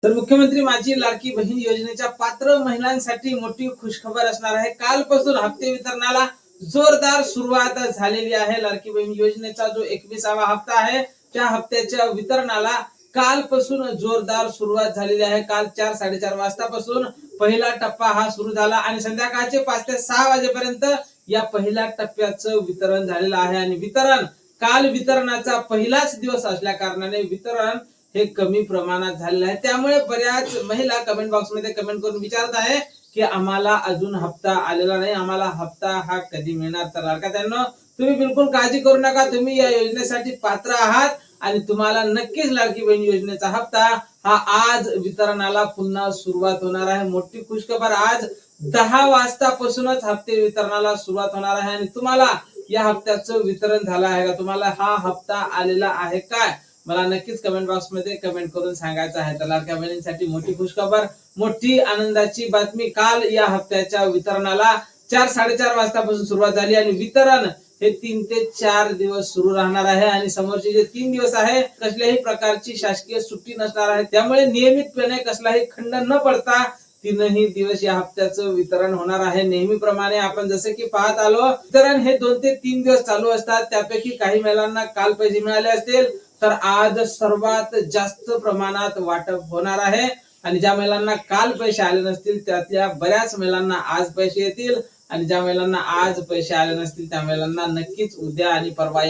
तर मुख्यमंत्री माझी लाडकी बहीण योजनेच्या पात्र महिलांसाठी मोठी खुशखबर असणार आहे. कालपासून हप्ते वितरणाला जोरदार सुरुवात झालेली आहे. लाडकी बहीण योजनेचा जो 21वा हप्ता आहे त्या हप्त्याच्या वितरणाला कालपासून जोरदार सुरुवात झालेली आहे. काल 4-4:30 वाजतापासून पहिला टप्पा हा सुरू झाला आणि संध्याकाळचे 5 ते 6 वाजेपर्यंत या पहिल्या टप्प्याचं वितरण झालेलं आहे. आणि काल वितरणाचा पहिलाच दिवस असल्या कारणाने वितरण हे कमी प्रमाणात झालेलं आहे. त्यामुळे बऱ्याच महिला कमेंट बॉक्स मध्ये कमेंट करून विचारत आहे की आम्हाला अजून हप्ता आलेला नाही, आम्हाला हप्ता हा कधी मिळणार. तर लाडक्यानो, तुम्ही बिलकुल काळजी करू नका. तुम्ही या योजनेसाठी पात्र आहात आणि तुम्हाला नक्कीच लाडकी बहीण योजनेचा हप्ता हा आज वितरणाला पुन्हा सुरुवात होणार आहे. मोठी खुशखबर, आज 10 वाजतापासूनच हप्ते वितरणाला सुरुवात होणार आहे. आणि तुम्हाला या हप्त्याचं वितरण झालं आहे का? तुम्हाला हा हप्ता आलेला आहे काय? मला नक्कीच कमेंट बॉक्स मध्ये कमेंट करून सांगायचं आहे. तर लाडक्या बहिणींसाठी मोठी खुशखबर, मोठी आनंदाची बातमी. काल या हप्त्याच्या वितरणाला 4-4:30 वाजतापासून सुरुवात झाली आणि वितरण हे 3 ते 4 दिवस सुरू राहणार आहे. आणि समोरचे जे 3 दिवस आहे कसल्याही प्रकारची शासकीय सुट्टी नसणार आहे. त्यामुळे नियमितपणे कसलाही खंड न पडता 3ही दिवस या हप्त्याचं वितरण होणार आहे. नेहमीप्रमाणे आपण जसे की पाहत आलो, वितरण हे 2 ते 3 दिवस चालू असतात. त्यापैकी काही महिलांना काल पैसे मिळाले असतील, तर आज सर्वात जास्त प्रमाणात वाटप होणार आहे. आणि ज्या महिलांना काल पैसे आले नसतील त्यातल्या बऱ्याच महिलांना आज पैसे येतील. आणि ज्या महिलांना आज पैसे आले नसतील त्या महिलांना नक्कीच उद्या आणि परवा